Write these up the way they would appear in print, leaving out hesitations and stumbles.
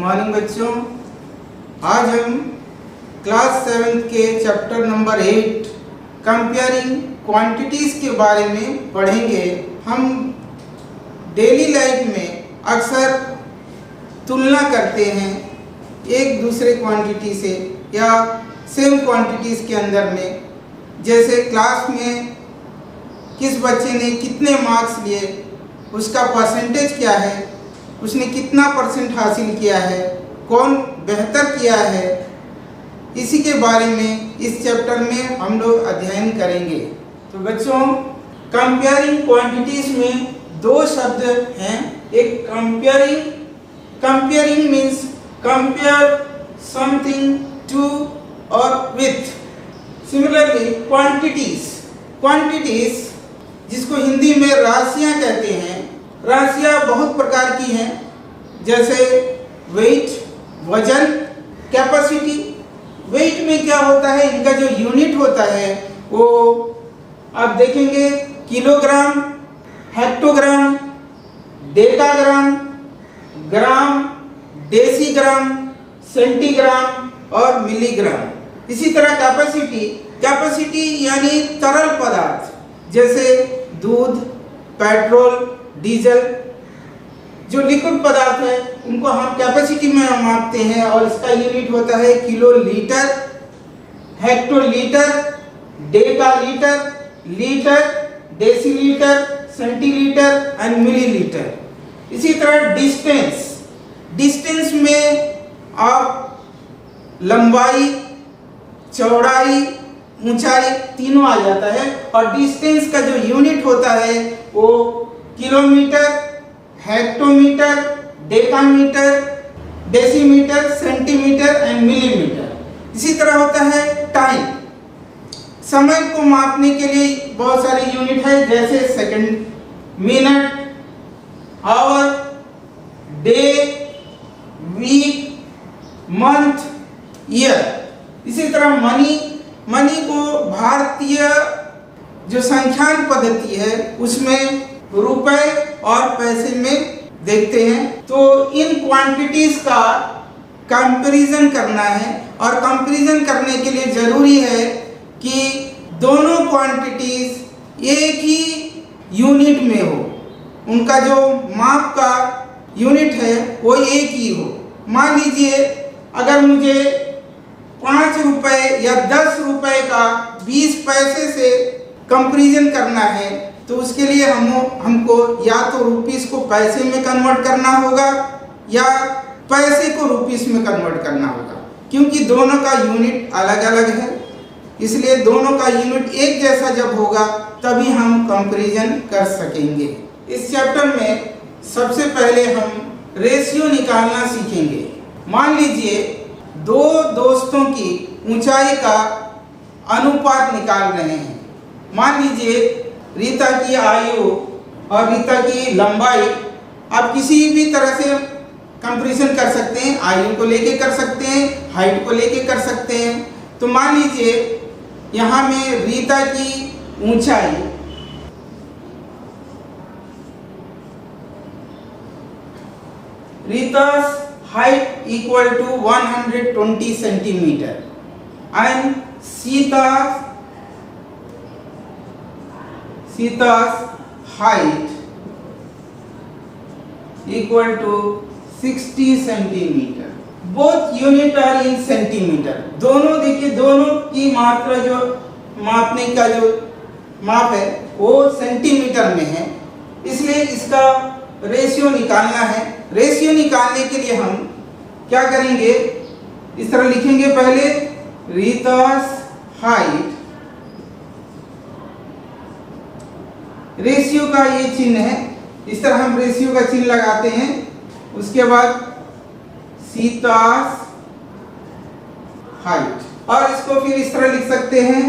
Morning बच्चों। आज हम क्लास 7 के चैप्टर नंबर 8 कंपेयरिंग क्वांटिटीज़ के बारे में पढ़ेंगे। हम डेली लाइफ में अक्सर तुलना करते हैं एक दूसरे क्वांटिटी से या सेम क्वांटिटीज़ के अंदर में। जैसे क्लास में किस बच्चे ने कितने मार्क्स लिए, उसका परसेंटेज क्या है, उसने कितना परसेंट हासिल किया है, कौन बेहतर किया है, इसी के बारे में इस चैप्टर में हम लोग अध्ययन करेंगे। तो बच्चों, कंपेयरिंग क्वांटिटीज़ में दो शब्द हैं। एक comparing means compare something to और विथ। सिमिलरली क्वांटिटीज़ जिसको हिंदी में राशियाँ कहते हैं। राशियाँ बहुत प्रकार की हैं, जैसे वेट, वजन, कैपेसिटी। वेट में क्या होता है, इनका जो यूनिट होता है वो आप देखेंगे किलोग्राम, हेक्टोग्राम, डेकाग्राम, ग्राम, डेसीग्राम, सेंटीग्राम और मिलीग्राम। इसी तरह कैपेसिटी यानी तरल पदार्थ, जैसे दूध, पेट्रोल, डीजल। जो लिक्विड पदार्थ है उनको हम कैपेसिटी में मापते हैं और इसका यूनिट होता है kilolitre, hectolitre, decalitre, litre, decilitre, centilitre and millilitre. इसी तरह डिस्टेंस में आप लंबाई, चौड़ाई, ऊंचाई तीनों आ जाता है। और डिस्टेंस का जो यूनिट होता है वो kilometre, hectometre, decametre, decimetre, centimetre and millimetre. इसी तरह होता है टाइम। समय को मापने के लिए बहुत सारे यूनिट है, जैसे second, minute, hour, day, week, month, year. इसी तरह मनी को भारतीय जो संख्यान पद्धति है उसमें रुपए और पैसे में देखते हैं। तो इन क्वांटिटीज का कंपैरिजन करना है और कंपैरिजन करने के लिए जरूरी है कि दोनों क्वांटिटीज एक ही यूनिट में हो, उनका जो माप का यूनिट है वो एक ही हो। मान लीजिए अगर मुझे 5 रुपए या 10 रुपए का 20 पैसे से कंपैरिजन करना है, तो उसके लिए हमको या तो रुपीस को पैसे में कन्वर्ट करना होगा या पैसे को रुपीस में कन्वर्ट करना होगा। क्योंकि दोनों का यूनिट अलग अलग है, इसलिए दोनों का यूनिट एक जैसा जब होगा तभी हम कंपैरिजन कर सकेंगे। इस चैप्टर में सबसे पहले हम रेशियो निकालना सीखेंगे। मान लीजिए दो दोस्तों की ऊंचाई का अनुपात निकाल रहे हैं। मान लीजिए रीता की आयु और रीता की लंबाई आप किसी भी तरह से कंपैरिजन कर सकते हैं। आयु को लेके कर सकते हैं, हाइट को लेके कर सकते हैं। तो मान लीजिए यहाँ में रीता की ऊंचाई रीता's height equal to 120 centimeter and Sita's height equal to 60 centimeter. Both unit are in centimeter. दोनों देखिए, दोनों की मात्रा जो मापने का जो माप है वो सेंटीमीटर में है, इसलिए इसका रेशियो निकालना है। रेशियो निकालने के लिए हम क्या करेंगे, इस तरह लिखेंगे। पहले रीता's हाइट, रेशियो का ये चिन्ह है, इस तरह हम रेशियो का चिन्ह लगाते हैं। उसके बाद सीता's हाइट, और इसको फिर इस तरह लिख सकते हैं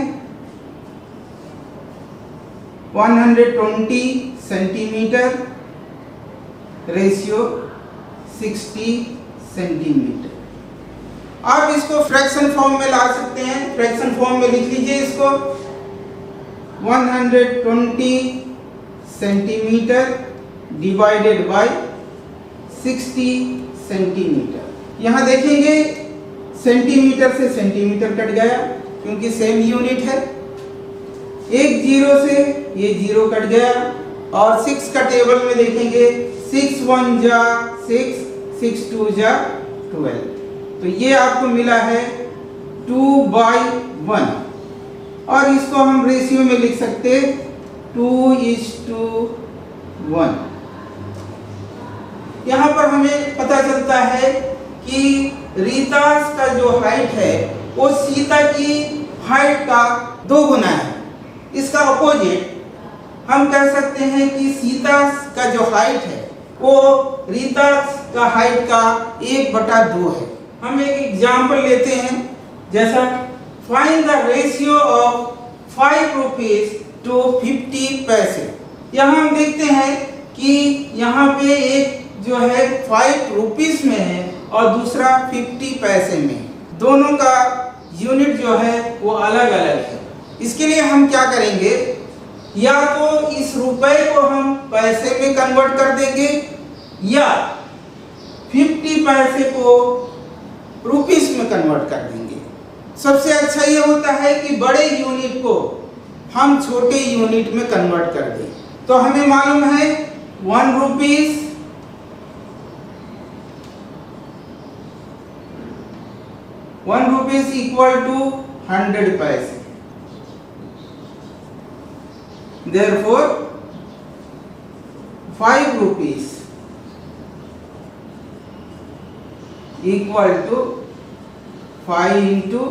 120 सेंटीमीटर रेशियो 60 सेंटीमीटर। आप इसको फ्रैक्शन फॉर्म में ला सकते हैं। फ्रैक्शन फॉर्म में लिख लीजिए इसको 120 सेंटीमीटर डिवाइडेड बाय 60 सेंटीमीटर। यहाँ देखेंगे सेंटीमीटर से सेंटीमीटर कट गया क्योंकि सेम यूनिट है। एक जीरो से ये जीरो कट गया और 6 का टेबल में देखेंगे 6 1 जा 6, 6 2 जा 12। तो ये आपको मिला है 2/1 और इसको हम रेशियो में लिख सकते 2:1। यहाँ पर हमें पता चलता है कि रीता का जो हाइट है वो सीता की हाइट का 2 गुना है। इसका अपोजिट हम कह सकते हैं कि सीता का जो हाइट है वो रीता का हाइट का 1/2 है। हम एक एग्जाम्पल लेते हैं, जैसा find the ratio of 5 rupees to 50 paise. यहाँ हम देखते हैं कि यहाँ पे एक जो है 5 रुपीज में है और दूसरा 50 पैसे में। दोनों का यूनिट जो है वो अलग अलग है। इसके लिए हम क्या करेंगे, या तो इस रुपए को हम पैसे में कन्वर्ट कर देंगे या 50 पैसे को रुपीस में कन्वर्ट कर देंगे। सबसे अच्छा ये होता है कि बड़े यूनिट को हम छोटे यूनिट में कन्वर्ट कर दें। तो हमें मालूम है 1 रुपीस इक्वल टू 100 पैसे। Therefore 5 rupees equal to 5 into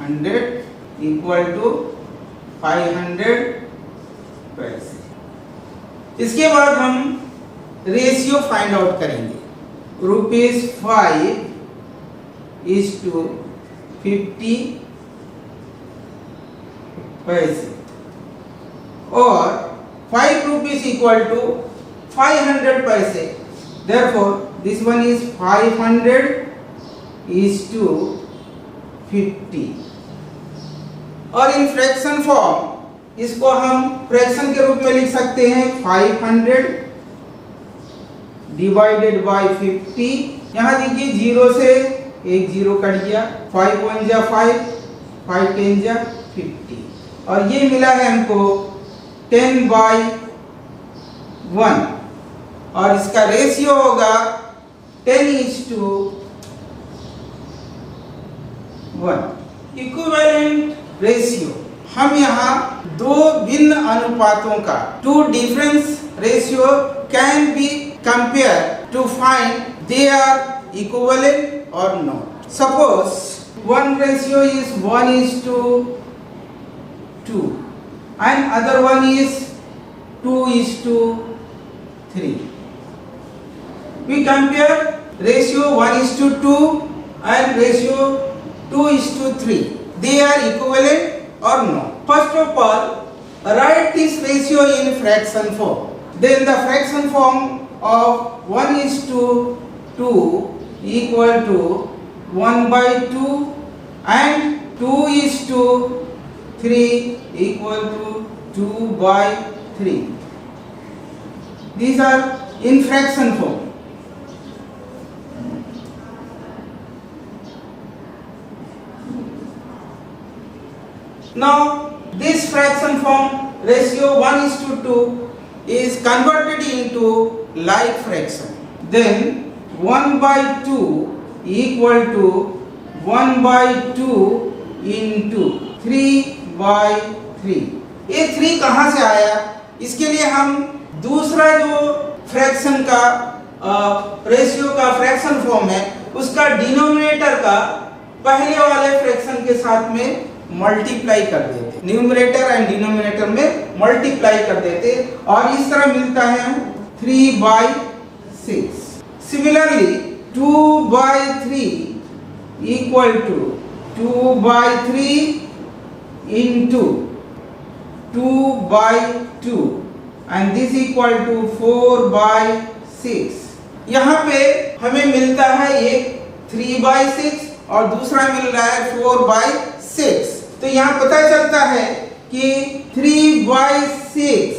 100 equal to 500 पैसे। इसके बाद हम रेशियो फाइंड आउट करेंगे। ₹5 is to 50 पैसे और 5 rupees equal to 500 पैसे। Therefore this one is 500 is to 50। और इन फ्रैक्शन फॉर्म इसको हम फ्रैक्शन के रूप में लिख सकते हैं 500 डिवाइडेड बाय 50। यहाँ देखिए 0 से एक 0 कट गया, 5 1 जा 5, 5 10 जा 50 और ये मिला है हमको 10/1 और इसका रेशियो होगा 10:1। इक्विवेलेंट रेशियो, हम यहाँ दो भिन्न अनुपातों का 2 difference ratio can be compared to find they are equivalent or not. Suppose one ratio is 1:2 and other one is 2:3. We compare ratio 1:2 and ratio 2:3. They are equivalent or not. First of all, write this ratio in fraction form. Then the fraction form of 1:2 equal to 1/2 and 2:3 equal to 2/3. These are in fraction form. Now this fraction form ratio 1:2 is converted into like fraction. Then 1/2 equal to 1/2 into 3/3। ये 3 कहाँ से आया? इसके लिए हम दूसरा जो fraction का रेशियो का फ्रैक्शन फॉर्म है उसका डिनोमिनेटर का पहले वाले फ्रैक्शन के साथ में मल्टीप्लाई कर देते, न्यूमरेटर एंड डिनोमिनेटर में मल्टीप्लाई कर देते और इस तरह मिलता है 3/6। Similarly 2/3 equal to 2/3 into 2/2 and this equal to 4/6। यहाँ पे हमें मिलता है एक 3/6 और दूसरा मिल रहा है 4/6। तो यहाँ पता चलता है कि 3/6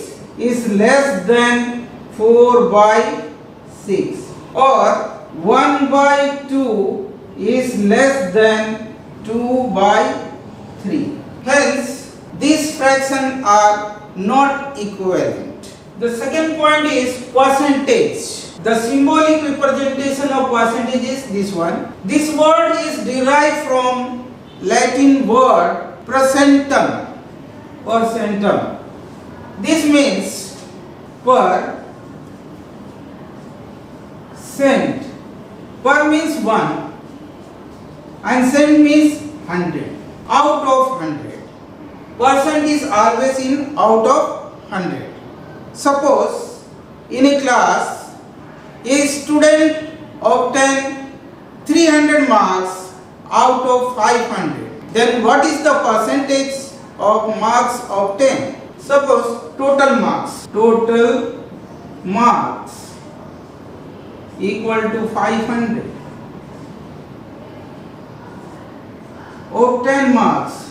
is less than 4/6 और 1/2 is less than 2/3. Hence, these fractions are not equivalent. The second point is percentage. The symbolic representation of percentage is this one. This word is derived from Latin word percentum. Percentum. This means per cent. Per means 1 and cent means 100. Out of 100. Percent is always in out of 100. Suppose in a class a student obtained 300 marks out of 500. Then what is the percentage of marks obtained? Suppose total marks equal to 500. Obtained marks —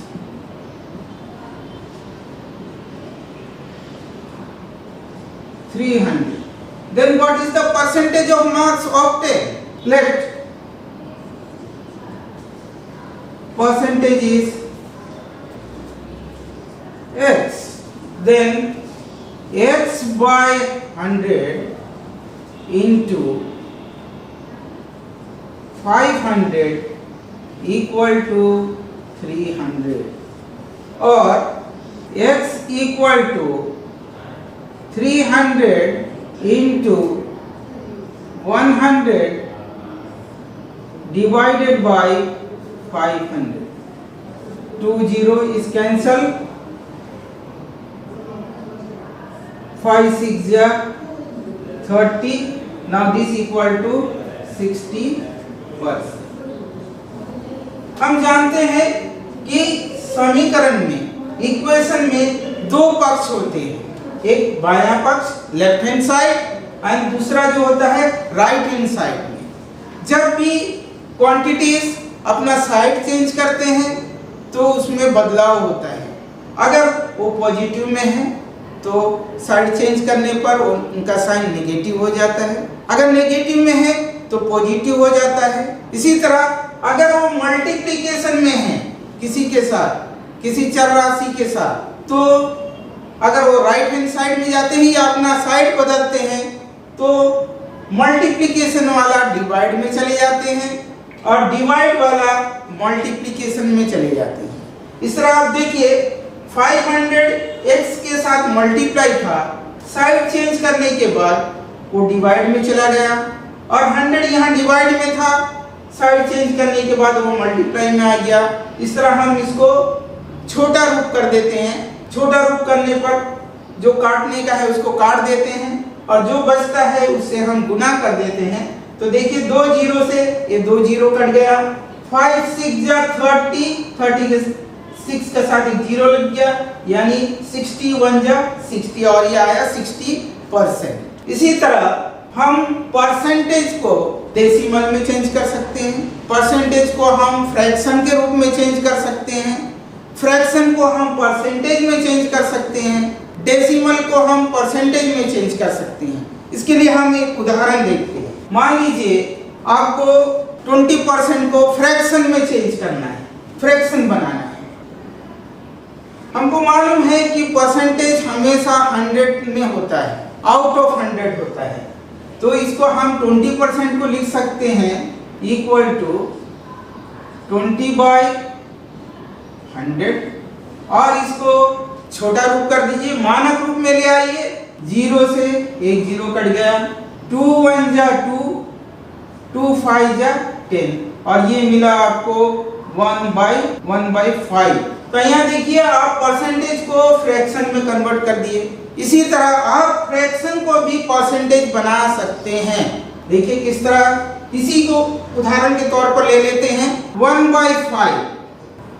300. Then what is the percentage of marks obtained? Let percentage is x. Then x by 100 into 500 equal to 300, or x equal to 300 into 100 divided by 500. 2 0 is cancelled. 5 6 ja 30. Now this equal to 60%. हम जानते हैं कि समीकरण में, equation में दो पक्ष होते हैं, एक बायां पक्ष लेफ्ट हैंड साइड एंड दूसरा जो होता है राइट हैंड साइड में। जब भी क्वांटिटीज अपना साइड चेंज करते हैं तो उसमें बदलाव होता है। अगर वो पॉजिटिव में है तो साइड चेंज करने पर उनका साइन नेगेटिव हो जाता है, अगर नेगेटिव में है तो पॉजिटिव हो जाता है। इसी तरह अगर वो मल्टीप्लिकेशन में है किसी के साथ, किसी चर राशि के साथ, तो अगर वो राइट हैंड साइड में जाते हैं या अपना साइड बदलते हैं तो मल्टीप्लिकेशन वाला डिवाइड में चले जाते हैं और डिवाइड वाला मल्टीप्लिकेशन में चले जाते हैं। इस तरह आप देखिए 500 x के साथ मल्टीप्लाई था, साइड चेंज करने के बाद वो डिवाइड में चला गया, और 100 यहाँ डिवाइड में था, साइड चेंज करने के बाद वो मल्टीप्लाई में आ गया। इस तरह हम इसको छोटा रूप कर देते हैं। छोटा रूप करने पर जो काटने का है उसको काट देते हैं और जो बचता है उससे हम गुना कर देते हैं। तो देखिए 2 जीरो से ये 2 जीरो कट गया, 5 6 जा 30, 30 के 6 के साथ एक जीरो लग गया, यानी 61 जा 60 और ये आया 60%। इसी तरह हम परसेंटेज को डेसिमल में चेंज कर सकते हैं, परसेंटेज को हम फ्रैक्शन के रूप में चेंज कर सकते हैं, फ्रैक्शन को हम परसेंटेज में चेंज कर सकते हैं, डेसिमल को हम परसेंटेज में चेंज कर सकते हैं। इसके लिए हम एक उदाहरण देखते हैं। मान लीजिए आपको 20% को फ्रैक्शन में चेंज करना है, फ्रैक्शन बनाना है। हमको मालूम है कि परसेंटेज हमेशा 100 में होता है, आउट ऑफ 100 होता है, तो इसको हम 20% को लिख सकते हैं इक्वल टू 20/100, और इसको छोटा रूप कर दीजिए, मानक रूप में ले आइए। 0 से एक जीरो कट गया, 2 1 जा 2, 2 5 जा 10, और ये मिला आपको 1/5। तो यहाँ देखिए आप परसेंटेज को फ्रैक्शन में कन्वर्ट कर दिए। इसी तरह आप फ्रैक्शन को भी परसेंटेज बना सकते हैं। देखिए किस तरह। इसी को उदाहरण के तौर पर ले लेते हैं। 1/5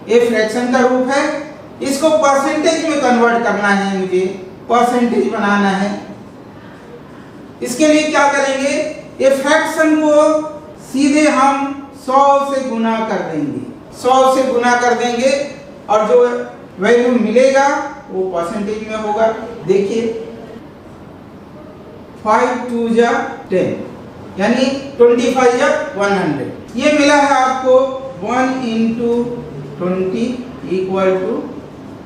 ये फ्रैक्शन का रूप है, इसको परसेंटेज में कन्वर्ट करना है, मुझे परसेंटेज बनाना है। इसके लिए क्या करेंगे, ये फ्रैक्शन को सीधे हम 100 से गुना कर देंगे, 100 से गुना कर देंगे और जो वैल्यू मिलेगा वो परसेंटेज में होगा। देखिए 5 2 जा 10, यानी 25 या 100। ये मिला है आपको 1 into 20 इक्वल टू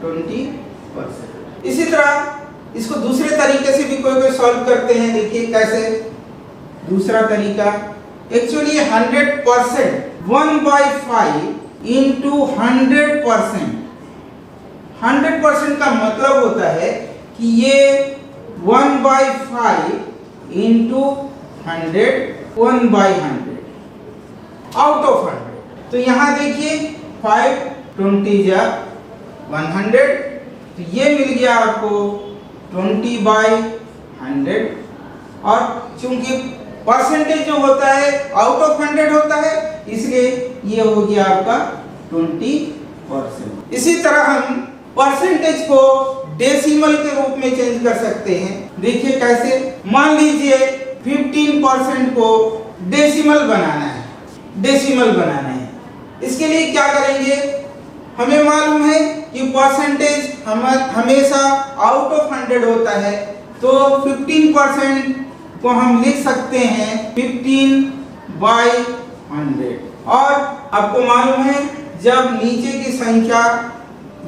20%। इसी तरह इसको दूसरे तरीके से भी कोई सॉल्व करते हैं। देखिए कैसे दूसरा तरीका, एक्चुअली 100% 1/5 इंटू 100%। 100% का मतलब होता है कि ये 1/5 इंटू 100 1/100 आउट ऑफ 100। तो यहाँ देखिए 5 20 या 100, तो ये मिल गया आपको 20/100। और चूंकि परसेंटेज जो होता है आउट ऑफ 100 होता है, इसलिए ये हो गया आपका 20%। इसी तरह हम परसेंटेज को डेसिमल के रूप में चेंज कर सकते हैं। देखिए कैसे, मान लीजिए 15% को डेसिमल बनाना है। डेसिमल बनाना है, इसके लिए क्या करेंगे, हमें मालूम है कि परसेंटेज हमेशा आउट ऑफ 100 होता है, तो 15% को हम लिख सकते हैं 15/100। और आपको मालूम है जब नीचे की संख्या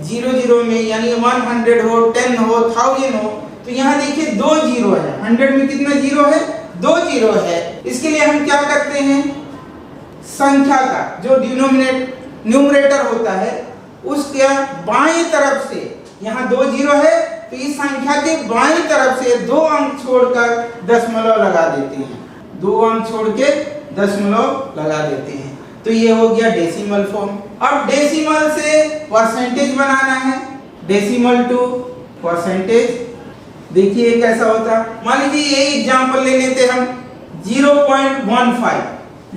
00 में यानी 100 हो, 10 हो, 1000 हो, तो यहाँ देखिए 2 जीरो है। 100 में कितना जीरो है? 2 जीरो है। इसके लिए हम क्या करते हैं, संख्या का जो न्यूमरेटर होता है उसके बाईं तरफ से, यहाँ 2 जीरो है तो इस संख्या के बाईं तरफ से 2 अंक छोड़कर दशमलव लगा देते हैं। 2 अंक छोड़ के दशमलव लगा देते हैं, तो ये हो गया डेसिमल फॉर्म। अब डेसिमल से परसेंटेज बनाना है, डेसिमल टू परसेंटेज। देखिए कैसा होता, मान लीजिए ये एग्जांपल ले लेते हम 0.15।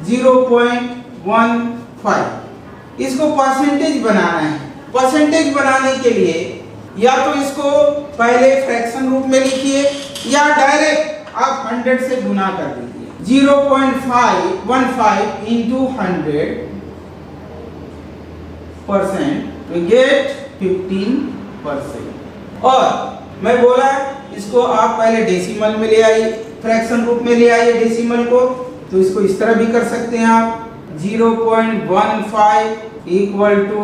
0.15 इसको परसेंटेज बनाना है। परसेंटेज बनाने के लिए या तो इसको पहले फ्रैक्शन रूप में लिखिए या डायरेक्ट आप 100 से गुना कर दीजिए। 0.15 into 100% we get 15%। और मैं बोला इसको आप पहले डेसिमल में ले आइए, फ्रैक्शन रूप में ले आइए डेसिमल को, तो इसको इस तरह भी कर सकते हैं आप 0.15 इक्वल टू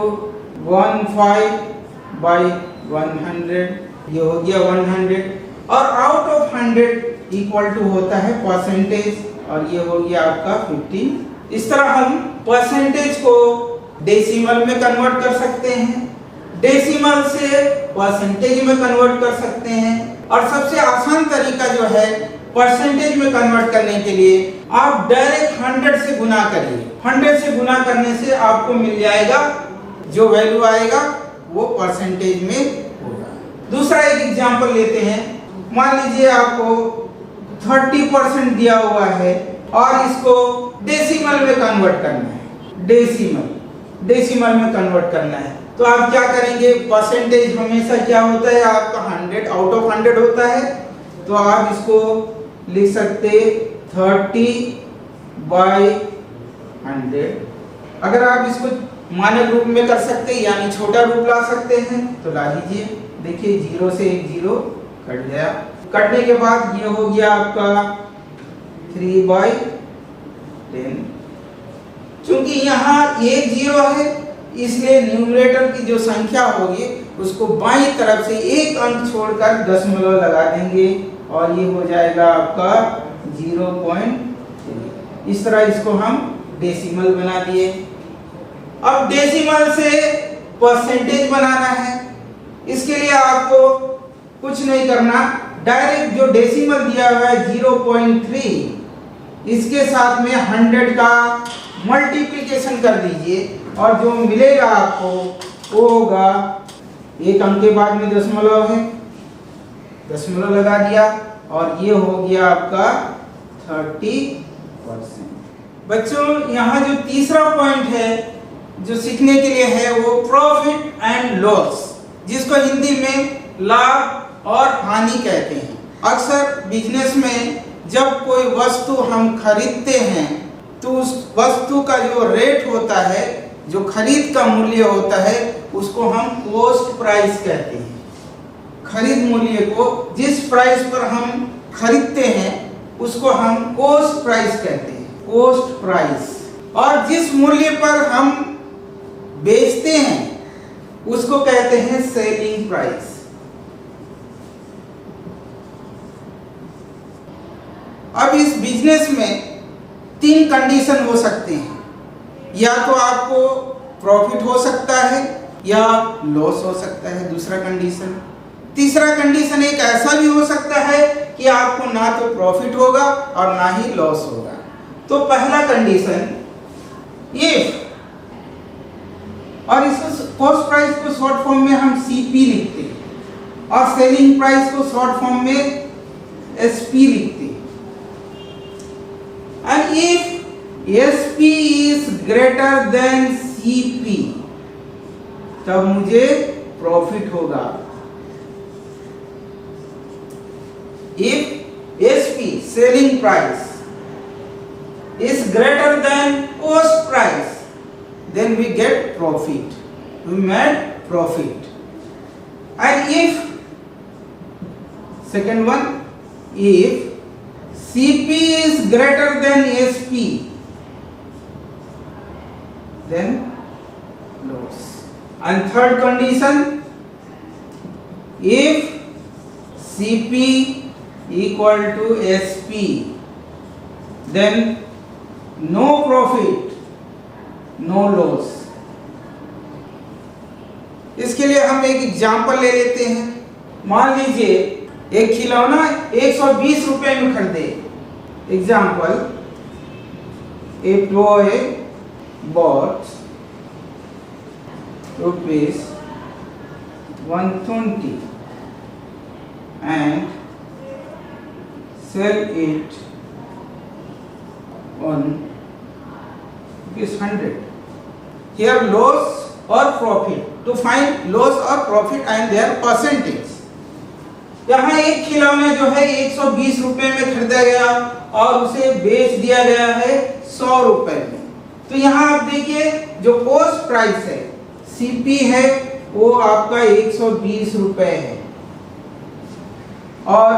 15/100, ये हो गया 100। और आउट ऑफ 100 इक्वल टू होता है परसेंटेज, और ये हो गया आपका 15। इस तरह हम परसेंटेज को डेसिमल में कन्वर्ट कर सकते हैं, डेसिमल से परसेंटेज में कन्वर्ट कर सकते हैं। और सबसे आसान तरीका जो है परसेंटेज में कन्वर्ट करने के लिए, आप डायरेक्ट 100 से गुना करिए। 100 से गुना करने से आपको मिल जाएगा, जो वैल्यू आएगा वो परसेंटेज में होगा। दूसरा एक एग्जांपल लेते हैं, मान लीजिए आपको 30% दिया हुआ है और इसको डेसिमल में कन्वर्ट करना है। डेसिमल में कन्वर्ट करना है, तो आप क्या करेंगे, परसेंटेज हमेशा क्या होता है आपका 100 आउट ऑफ 100 होता है, तो आप इसको लिख सकते 30/100। अगर आप इसको मानक रूप में कर सकते हैं यानी छोटा रूप ला सकते हैं तो ला लीजिए। देखिए 0 से एक 0 कट गया, कटने के बाद ये हो गया आपका 3/10। चूंकि यहाँ एक 0 है इसलिए न्यूमरेटर की जो संख्या होगी उसको बाईं तरफ से एक अंक छोड़कर दशमलव लगा देंगे और ये हो जाएगा आपका 0.3। इस तरह इसको हम डेसिमल बना दिए। अब डेसिमल से परसेंटेज बनाना है, इसके लिए आपको कुछ नहीं करना, डायरेक्ट जो डेसिमल दिया हुआ है 0.3 इसके साथ में 100 का मल्टीप्लिकेशन कर दीजिए और जो मिलेगा आपको वो होगा, एक अंक के बाद में दशमलव है, दशमलव लगा दिया और ये हो गया आपका 30%। बच्चों यहाँ जो तीसरा पॉइंट है जो सीखने के लिए है वो प्रॉफिट एंड लॉस, जिसको हिंदी में लाभ और हानि कहते हैं। अक्सर बिजनेस में जब कोई वस्तु हम खरीदते हैं तो उस वस्तु का जो रेट होता है, जो खरीद का मूल्य होता है, उसको हम कॉस्ट प्राइस कहते हैं। खरीद मूल्य को जिस प्राइस पर हम खरीदते हैं उसको हम कॉस्ट प्राइस कहते हैं, कॉस्ट प्राइस। और जिस मूल्य पर हम बेचते हैं उसको कहते हैं सेलिंग प्राइस। अब इस बिजनेस में 3 कंडीशन हो सकते हैं, या तो आपको प्रॉफिट हो सकता है या लॉस हो सकता है, दूसरा कंडीशन। तीसरा कंडीशन एक ऐसा भी हो सकता है कि आपको ना तो प्रॉफिट होगा और ना ही लॉस होगा। तो पहला कंडीशन इफ, और इस कॉस्ट प्राइस को शॉर्ट फॉर्म में हम सीपी लिखते हैं और सेलिंग प्राइस को शॉर्ट फॉर्म में एसपी लिखते हैं। And if SP is greater than CP तब मुझे प्रॉफिट होगा। If SP selling price is greater than cost price, then we get profit. We made profit. And if second one, if CP is greater than SP, then loss. And third condition, if CP equal to SP, then no profit, no loss. इसके लिए हम एक example ले लेते हैं। मान लीजिए एक खिलौना 120 रुपए में खरीदे। Example, a toy bought rupees 120 and sell it on ₹100. Here loss or profit. To find loss or profit and their percentage. यहाँ एक खिलौना जो है 120 रुपए में खरीदा गया और उसे बेच दिया गया है 100 रुपए में। तो यहाँ आप देखिए जो कॉस्ट प्राइस है सीपी है वो आपका 120 रुपए है और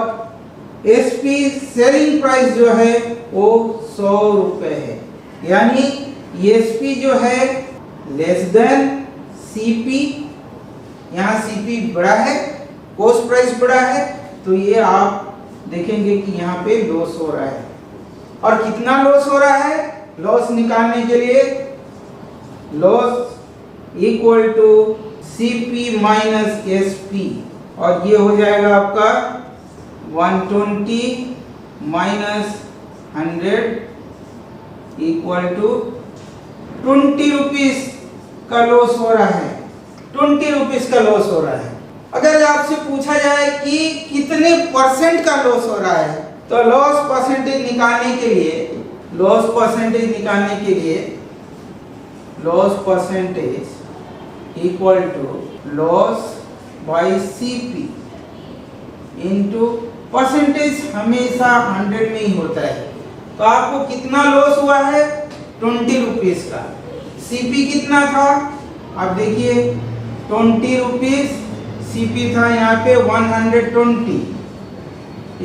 एसपी सेलिंग प्राइस जो है वो 100 रुपए है। यानी एसपी जो है लेस देन सीपी, यहाँ सीपी बड़ा है, कॉस्ट प्राइस बड़ा है, तो ये आप देखेंगे कि यहाँ पे लॉस हो रहा है। और कितना लॉस हो रहा है? लॉस निकालने के लिए loss equal to CP minus SP, और ये हो जाएगा आपका 120 माइनस 100 इक्वल टू 20 रुपीस का लॉस हो रहा है। 20 रुपीस का लॉस हो रहा है। अगर आपसे पूछा जाए कि कितने परसेंट का लॉस हो रहा है, तो लॉस परसेंटेज निकालने के लिए loss percentage equal to loss by CP into percentage हमेशा 100 में ही होता है। तो आपको कितना लॉस हुआ है? 20 रुपीस का। सीपी कितना था? आप देखिए 20 रुपीस सीपी था यहाँ पे 120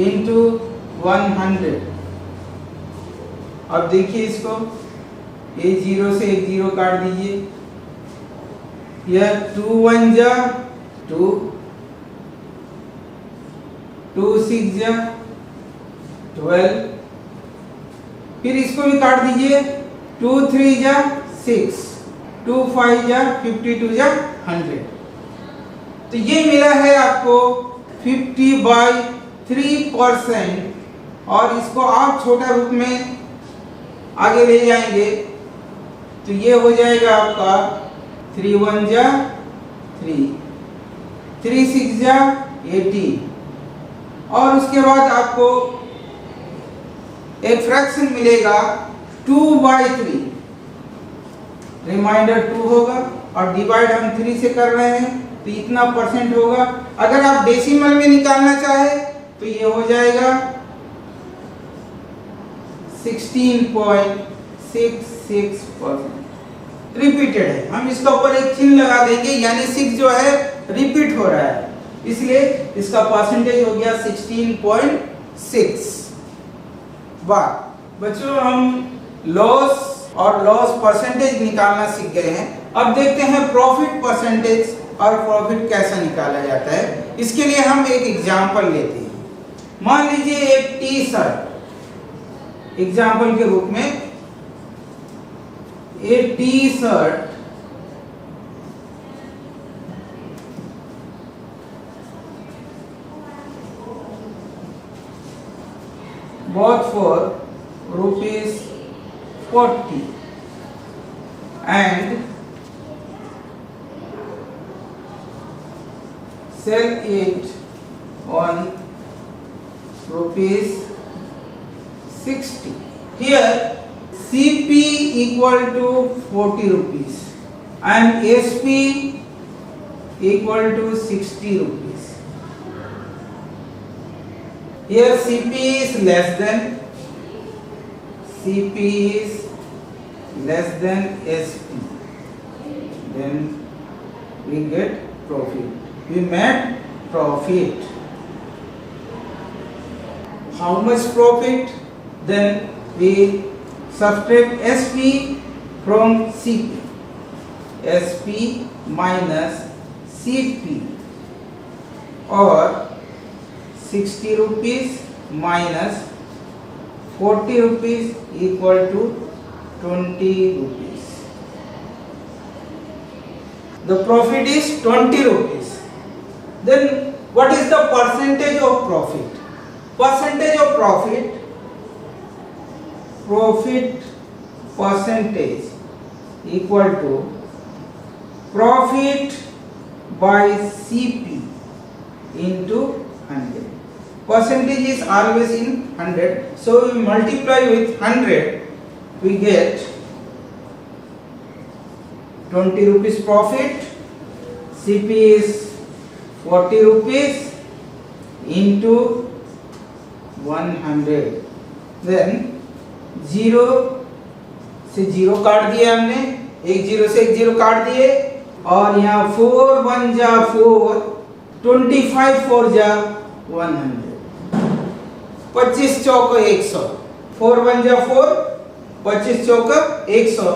इंटू 100। अब देखिए इसको, ये 0 से एक 0 काट दीजिए, यह 2 1 जा 2, 2 6 जा 12, फिर इसको भी काट दीजिए, 2 3 जा 6, 2 5 जा 52 जा 100। तो ये मिला है आपको 50/3%, और इसको आप छोटा रूप में आगे ले जाएंगे तो ये हो जाएगा आपका 3 1 जा 3, 3 6 जा 18, और उसके बाद आपको एक फ्रैक्शन मिलेगा 2/3, रिमाइंडर 2 होगा और डिवाइड हम 3 से कर रहे हैं तो इतना परसेंट होगा। अगर आप डेसिमल में निकालना चाहे तो ये हो जाएगा 16.66%। रिपीटेड है, हम इसका ऊपर एक चिन्ह लगा देंगे, यानी 6 जो है रिपीट हो रहा है, इसलिए इसका परसेंटेज हो गया 16.6। बाद बच्चों हम लॉस और लॉस परसेंटेज निकालना सीख गए हैं। अब देखते हैं प्रॉफिट परसेंटेज और प्रॉफिट कैसा निकाला जाता है। इसके लिए हम एक एग्जांपल लेते हैं। मान लीजिए एक टी शर्ट, एग्जांपल के रूप में एक T shirt bought for ₹40 and sell it on ₹60. Here CP equal to 40 rupees and SP equal to 60 rupees. Here CP is less than SP. Then we get profit. We made profit. How much profit? Then we subtract SP from CP. SP minus CP, or 60 rupees minus 40 rupees equal to 20 rupees. The profit is 20 rupees. Then what is the percentage of profit? Percentage of profit percentage equal to profit by CP into 100. Percentage is always in 100, so we multiply with 100, we get 20 rupees profit. CP is 40 rupees into 100. Then 0 से 0 काट दिए हमने, एक 0 से एक 0 काट दिए, और यहाँ 4 1 जा 4, 25 4 जा 100, 25 चौक 100, 4 1 जा 4, 25 चौक 100।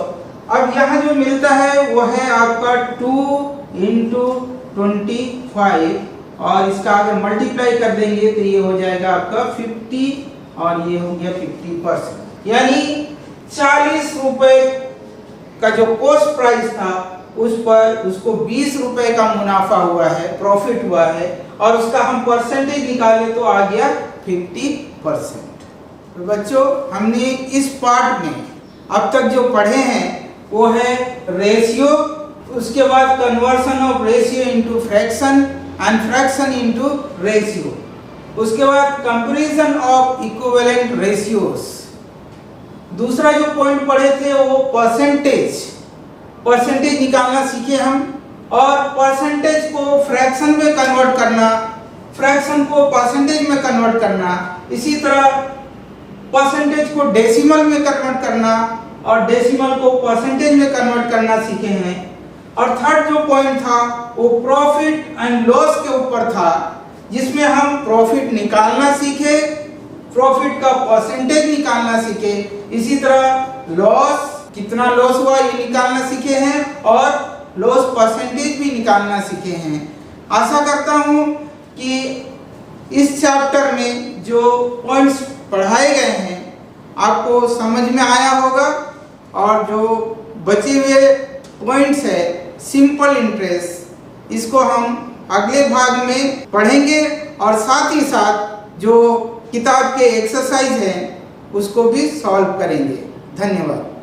अब यहाँ जो मिलता है वो है आपका 2 into 25, और इसका अगर मल्टीप्लाई कर देंगे तो ये हो जाएगा आपका 50, और ये हो गया 50%, यानी 40 रुपए का जो कॉस्ट प्राइस था उस पर उसको 20 रुपए का मुनाफा हुआ है, प्रॉफिट हुआ है, और उसका हम परसेंटेज निकाले तो आ गया 50%। तो बच्चों हमने इस पार्ट में अब तक जो पढ़े हैं वो है रेशियो, उसके बाद conversion of ratio into fraction and fraction into ratio, उसके बाद कंपैरिजन ऑफ इक्विवेलेंट रेशियोज। दूसरा जो पॉइंट पढ़े थे वो परसेंटेज निकालना सीखे हम, और परसेंटेज को फ्रैक्शन में कन्वर्ट करना, फ्रैक्शन को परसेंटेज में कन्वर्ट करना, इसी तरह परसेंटेज को डेसिमल में कन्वर्ट करना और डेसिमल को परसेंटेज में कन्वर्ट करना सीखे हैं। और थर्ड जो पॉइंट था वो प्रॉफिट एंड लॉस के ऊपर था, जिसमें हम प्रॉफिट निकालना सीखे, प्रॉफिट का परसेंटेज निकालना सीखे, इसी तरह लॉस, कितना लॉस हुआ ये निकालना सीखे हैं, और लॉस परसेंटेज भी निकालना सीखे हैं। आशा करता हूँ कि इस चैप्टर में जो पॉइंट्स पढ़ाए गए हैं आपको समझ में आया होगा, और जो बचे हुए पॉइंट्स है सिंपल इंटरेस्ट, इसको हम अगले भाग में पढ़ेंगे, और साथ ही साथ जो किताब के एक्सरसाइज हैं उसको भी सॉल्व करेंगे। धन्यवाद।